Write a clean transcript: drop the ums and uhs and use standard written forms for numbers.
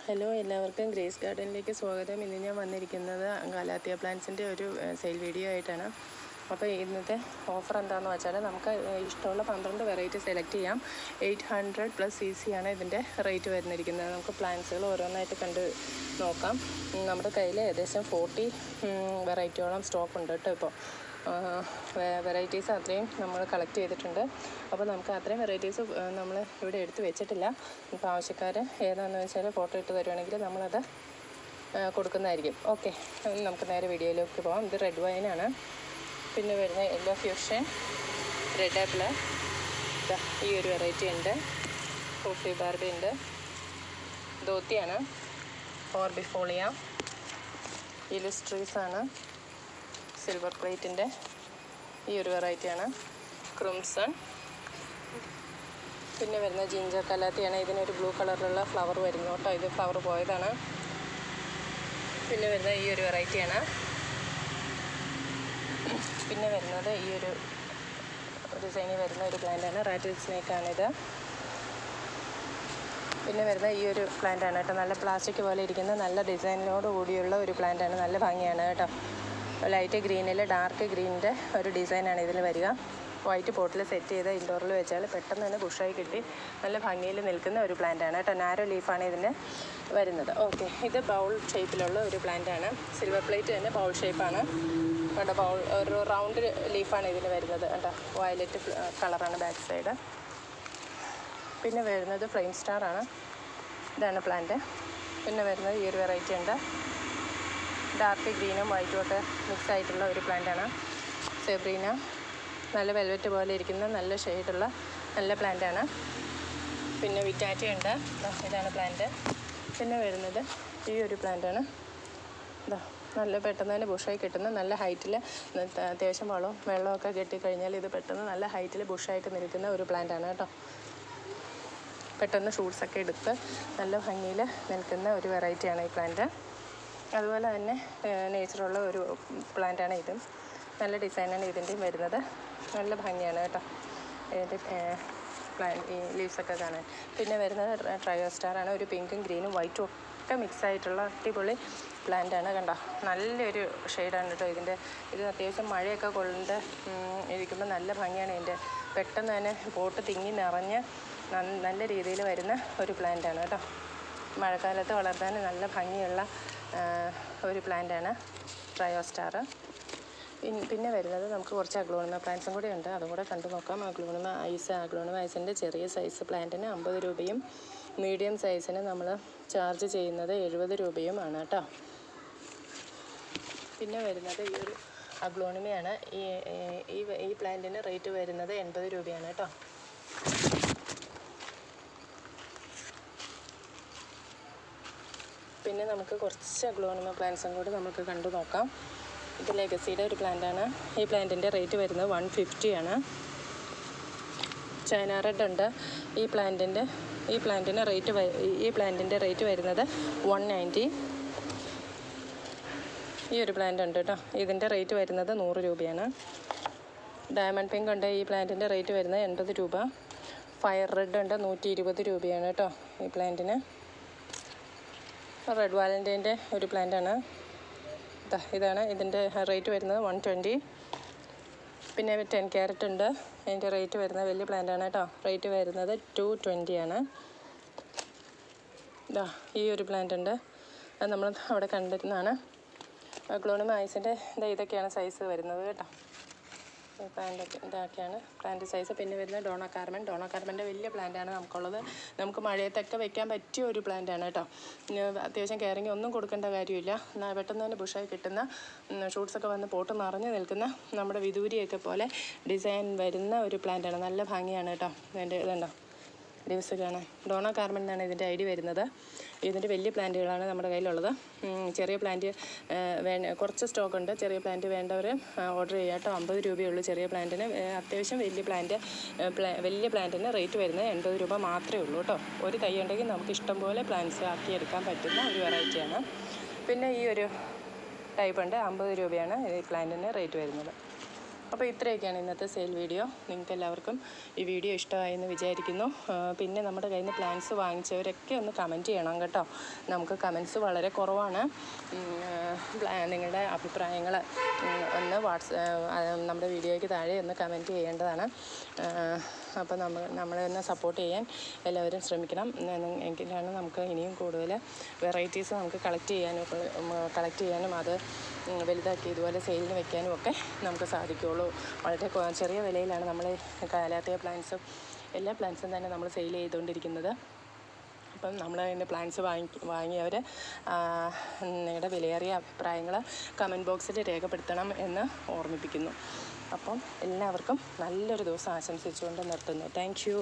Hello, എല്ലാവർക്കും grace ഗാർഡനിലേക്ക് സ്വാഗതം. ഇന്ന് ഞാൻ വന്നിരിക്കുന്നത് ഗലാത്തിയ പ്ലാന്റ്സിൻ്റെ ഒരു സെയിൽ വീഡിയോ ആയിട്ടാണ്. അപ്പോൾ ഇന്നത്തെ ഓഫർ എന്താണെന്ന് വെച്ചാൽ നമുക്ക് ഇഷ്ടമുള്ള 12 വെറൈറ്റി സെലക്ട് ചെയ്യാം. 800+ CC ആണ് ഇതിൻ്റെ റേറ്റ് വരുന്നിരിക്കുന്നത്. നമുക്ക് പ്ലാന്റ്സുകൾ ഓരോന്നായിട്ട് കണ്ട് നോക്കാം. നമ്മുടെ കയ്യിൽ ഏകദേശം 40 വെറൈറ്റിയോളം സ്റ്റോക്ക് ഉണ്ട് കേട്ടോ. ഇപ്പോൾ വെറൈറ്റീസ് അത്രയും നമ്മൾ കളക്ട് ചെയ്തിട്ടുണ്ട്. അപ്പോൾ നമുക്ക് അത്രയും വെറൈറ്റീസ് നമ്മൾ ഇവിടെ എടുത്ത് വെച്ചിട്ടില്ല. ഇപ്പോൾ ആവശ്യക്കാർ ഏതാണെന്ന് വെച്ചാൽ ഫോട്ടോ ഇട്ട് തരുവാണെങ്കിൽ നമ്മളത് കൊടുക്കുന്നതായിരിക്കും. ഓക്കെ, നമുക്ക് നേരെ വീഡിയോയിലേക്ക് പോകാം. ഇത് റെഡ് വൈനാണ്. പിന്നെ വരുന്ന യെല്ലോ ഫ്യൂഷൻ, റെഡ് ആപ്പിൾ, ഈ ഒരു വെറൈറ്റി ഉണ്ട്. കോഫി ബാർബി ഉണ്ട്. ധോത്തിയാണ്. ഓർബിഫോളിയ, ഇലുസ്ട്രീസാണ്. സിൽവർ പ്ലേറ്റിൻ്റെ ഈ ഒരു വെറൈറ്റിയാണ്. ക്രിംസൺ. പിന്നെ വരുന്ന ജിഞ്ചർ കലാത്തിയാണ്. ഇതിനൊരു ബ്ലൂ കളറിലുള്ള ഫ്ലവർ വരുന്നു കേട്ടോ. ഇത് ഫ്ലവർ പോയതാണ്. പിന്നെ വരുന്ന ഈ ഒരു വെറൈറ്റിയാണ്. പിന്നെ വരുന്നത് ഈ ഒരു ഡിസൈനിൽ വരുന്ന ഒരു പ്ലാന്റാണ്. റാറ്റിൽ സ്നേക്കാണിത്. പിന്നെ വരുന്ന ഈ ഒരു പ്ലാന്റാണ് കേട്ടോ. നല്ല പ്ലാസ്റ്റിക് പോലെ ഇരിക്കുന്ന നല്ല ഡിസൈനിനോട് കൂടിയുള്ള ഒരു പ്ലാന്റാണ്. നല്ല ഭംഗിയാണ് കേട്ടോ. ലൈറ്റ് ഗ്രീനിൽ ഡാർക്ക് ഗ്രീനിൻ്റെ ഒരു ഡിസൈനാണ് ഇതിൽ വരിക. വൈറ്റ് പോട്ടിൽ സെറ്റ് ചെയ്ത് ഇൻഡോറിൽ വെച്ചാൽ പെട്ടെന്ന് തന്നെ ബുഷായി കിട്ടി നല്ല ഭംഗിയിൽ നിൽക്കുന്ന ഒരു പ്ലാന്റാണ് കേട്ടോ. നാരോ ലീഫാണ് ഇതിന് വരുന്നത്. ഓക്കെ, ഇത് ബൗൾ ഷേപ്പിലുള്ള ഒരു പ്ലാന്റാണ്. സിൽവർ പ്ലേറ്റ് തന്നെ ബൗൾ ഷേപ്പാണ് കേട്ടോ. ബൗൾ ഒരു റൗണ്ട് ലീഫാണ് ഇതിന് വരുന്നത് കേട്ടോ. വയലറ്റ് കളറാണ് ബാക്ക് സൈഡ്. പിന്നെ വരുന്നത് ഫ്ലെയിം സ്റ്റാറാണ്. ഇതാണ് പ്ലാന്റ്. പിന്നെ വരുന്നത് ഈ ഒരു വെറൈറ്റി ഉണ്ട്. ഡാർക്ക് ഗ്രീനും വൈറ്റും ഒക്കെ മിക്സ് ആയിട്ടുള്ള ഒരു പ്ലാന്റാണ്. സെബ്രീന, നല്ല വെൽവെറ്റ് പോലെ ഇരിക്കുന്ന നല്ല ഷെയ്ഡുള്ള നല്ല പ്ലാന്റാണ്. പിന്നെ വിറ്റാറ്റി ഉണ്ട്. ഇതാണ് പ്ലാന്റ്. പിന്നെ വരുന്നത് ഈ ഒരു പ്ലാന്റാണ്. നല്ല പെട്ടെന്ന് തന്നെ ബുഷായി കിട്ടുന്ന നല്ല ഹൈറ്റിൽ, അത്യാവശ്യം വെള്ളമൊക്കെ കെട്ടിക്കഴിഞ്ഞാൽ ഇത് പെട്ടെന്ന് നല്ല ഹൈറ്റിൽ ബുഷായിട്ട് നിൽക്കുന്ന ഒരു പ്ലാന്റാണ് കേട്ടോ. പെട്ടെന്ന് ഷൂട്ട്സൊക്കെ എടുത്ത് നല്ല ഭംഗിയിൽ നിൽക്കുന്ന ഒരു വെറൈറ്റിയാണ് ഈ പ്ലാന്റ്. അതുപോലെ തന്നെ നേച്ചറുള്ള ഒരു പ്ലാന്റാണ് ഇതും. നല്ല ഡിസൈനാണ് ഇതിൻ്റെയും വരുന്നത്. നല്ല ഭംഗിയാണ് കേട്ടോ ഇതിൻ്റെ ഈ ലീവ്സൊക്കെ കാണാൻ. പിന്നെ വരുന്നത് ട്രയോസ്റ്റാറാണ്. ഒരു പിങ്കും ഗ്രീനും വൈറ്റും ഒക്കെ മിക്സ് ആയിട്ടുള്ള അടിപൊളി പ്ലാന്റാണ് കണ്ടോ. നല്ലൊരു ഷെയ്ഡാണ് കേട്ടോ ഇതിൻ്റെ. ഇത് അത്യാവശ്യം മഴയൊക്കെ കൊണ്ട് ഇരിക്കുമ്പോൾ നല്ല ഭംഗിയാണ് ഇതിൻ്റെ. പെട്ടെന്ന് തന്നെ പോട്ട് തിങ്ങി നിറഞ്ഞ് നല്ല രീതിയിൽ വരുന്ന ഒരു പ്ലാന്റാണ് കേട്ടോ. മഴക്കാലത്ത് വളർത്താൻ നല്ല ഭംഗിയുള്ള ഒരു പ്ലാന്റാണ് ട്രയോസ്റ്റാർ. പിന്നെ വരുന്നത് നമുക്ക് കുറച്ച് അഗ്ലോണിമ പ്ലാന്റ്സും കൂടെ ഉണ്ട്. അതും കൂടെ കണ്ടു നോക്കാം. അഗ്ലോണിമ ഐസിൻ്റെ ചെറിയ സൈസ് പ്ലാന്റിന് 50 രൂപയും മീഡിയം സൈസിന് നമ്മൾ ചാർജ് ചെയ്യുന്നത് 70 രൂപയുമാണ് കേട്ടോ. പിന്നെ വരുന്നത് ഈ ഒരു അഗ്ലോണിമയാണ്. ഈ പ്ലാന്റിന് റേറ്റ് വരുന്നത് 80 രൂപയാണ് കേട്ടോ. പിന്നെ നമുക്ക് കുറച്ച് അഗ്ലോണിമ പ്ലാന്റ്സും കൂടി നമുക്ക് കണ്ടു നോക്കാം. ഇത് ലെഗസിയുടെ ഒരു പ്ലാന്റാണ്. ഈ പ്ലാന്റിൻ്റെ റേറ്റ് വരുന്നത് 150 ആണ്. ചൈന റെഡ് ഉണ്ട്. ഈ പ്ലാന്റിൻ്റെ റേറ്റ് വരുന്നത് 190. ഈ ഒരു പ്ലാന്റ് ഉണ്ട് കേട്ടോ. ഇതിൻ്റെ റേറ്റ് വരുന്നത് 100 രൂപയാണ്. ഡയമണ്ട് പിങ്ക് ഉണ്ട്. ഈ പ്ലാന്റിൻ്റെ റേറ്റ് വരുന്നത് 80 രൂപ. ഫയർ റെഡ് ഉണ്ട്. 120 രൂപയാണ് കേട്ടോ ഈ പ്ലാന്റിന്. റെഡ് വാലൻ്റൈൻ്റെ ഒരു പ്ലാന്റാണ്. ഇതാണ് ഇതിൻ്റെ റേറ്റ് വരുന്നത് 120. പിന്നെ 10 ക്യാരറ്റ് ഉണ്ട്. അതിൻ്റെ റേറ്റ് വരുന്നത് വലിയ പ്ലാന്റാണ് കേട്ടോ. റേറ്റ് വരുന്നത് 220 ആണ്. ഈ ഒരു പ്ലാന്റ് ഉണ്ട്. അത് നമ്മൾ അവിടെ കണ്ടിരുന്നതാണ്. അഗ്ലോണിമ ഐസിൻ്റെ ഇതൊക്കെയാണ് സൈസ് വരുന്നത് കേട്ടോ. ഇതൊക്കെയാണ് പ്ലാന്റ് സൈസ്. പിന്നെ വരുന്ന ഡോണ കാർമൻ്റെ വലിയ പ്ലാന്റാണ് നമുക്കുള്ളത്. നമുക്ക് മഴയത്തൊക്കെ വെക്കാൻ പറ്റിയ ഒരു പ്ലാന്റാണ് കേട്ടോ. അത്യാവശ്യം കെയറിങ് ഒന്നും കൊടുക്കേണ്ട കാര്യമില്ല. പെട്ടെന്ന് തന്നെ ബുഷായി കിട്ടുന്ന ഷൂട്ട്സൊക്കെ വന്ന് പോട്ട് നിറഞ്ഞ് നിൽക്കുന്ന നമ്മുടെ വിദൂരിയൊക്കെ പോലെ ഡിസൈൻ വരുന്ന ഒരു പ്ലാന്റാണ്. നല്ല ഭംഗിയാണ് കേട്ടോ. ഇതിൻ്റെ ഇതുണ്ടോ ലീവ്സ് കാണാൻ. ഡോണ കാർമൻ എന്നാണ് ഇതിൻ്റെ ഐഡി വരുന്നത്. ഇതിൻ്റെ വലിയ പ്ലാന്റുകളാണ് നമ്മുടെ കയ്യിലുള്ളത്. ചെറിയ പ്ലാന്റ് കുറച്ച് സ്റ്റോക്ക് ഉണ്ട്. ചെറിയ പ്ലാന്റ് വേണ്ടവർ ഓർഡർ ചെയ്യാം കേട്ടോ. 50 രൂപയുള്ളൂ ചെറിയ പ്ലാന്റിന്. അത്യാവശ്യം വലിയ പ്ലാന്റിന് റേറ്റ് വരുന്നത് 80 രൂപ മാത്രമേ ഉള്ളൂ കേട്ടോ. ഒരു തൈ ഉണ്ടെങ്കിൽ നമുക്ക് ഇഷ്ടംപോലെ പ്ലാന്റ്സ് ആക്കിയെടുക്കാൻ പറ്റുന്ന ഒരു വെറൈറ്റിയാണ്. പിന്നെ ഈ ഒരു ടൈപ്പ് ഉണ്ട്. 50 രൂപയാണ് ഈ പ്ലാന്റിന് റേറ്റ് വരുന്നത്. അപ്പോൾ ഇത്രയൊക്കെയാണ് ഇന്നത്തെ സെയിൽ വീഡിയോ. നിങ്ങൾക്ക് എല്ലാവർക്കും ഈ വീഡിയോ ഇഷ്ടമായെന്ന് വിചാരിക്കുന്നു. പിന്നെ നമ്മുടെ കയ്യിൽ നിന്ന് പ്ലാൻസ് വാങ്ങിച്ചവരൊക്കെ ഒന്ന് കമൻറ്റ് ചെയ്യണം കേട്ടോ. നമുക്ക് കമൻസ് വളരെ കുറവാണ്. നിങ്ങളുടെ അഭിപ്രായങ്ങൾ ഒന്ന് നമ്മുടെ വീഡിയോയ്ക്ക് താഴെ ഒന്ന് കമൻറ്റ് ചെയ്യേണ്ടതാണ്. അപ്പോൾ നമ്മളെ ഒന്ന് സപ്പോർട്ട് ചെയ്യാൻ എല്ലാവരും ശ്രമിക്കണം. എങ്കിലാണ് നമുക്ക് ഇനിയും കൂടുതൽ വെറൈറ്റീസ് നമുക്ക് കളക്ട് ചെയ്യാനും അത് വലുതാക്കി ഇതുപോലെ സെയിലിന് വെക്കാനും ഒക്കെ നമുക്ക് സാധിക്കുകയുള്ളൂ. വളരെ ചെറിയ വിലയിലാണ് നമ്മൾ കാലാത്തിയ പ്ലാന്റ്സും എല്ലാ പ്ലാന്റ്സും തന്നെ നമ്മൾ സെയിൽ ചെയ്തുകൊണ്ടിരിക്കുന്നത്. അപ്പം നമ്മൾ അതിൻ്റെ പ്ലാന്റ്സ് വാങ്ങിയവർ നിങ്ങളുടെ വിലയേറിയ അഭിപ്രായങ്ങൾ കമൻറ്റ് ബോക്സിൽ രേഖപ്പെടുത്തണം എന്ന് ഓർമ്മിപ്പിക്കുന്നു. അപ്പം എല്ലാവർക്കും നല്ലൊരു ദിവസം ആശംസിച്ചുകൊണ്ട് നിർത്തുന്നു. Thank you.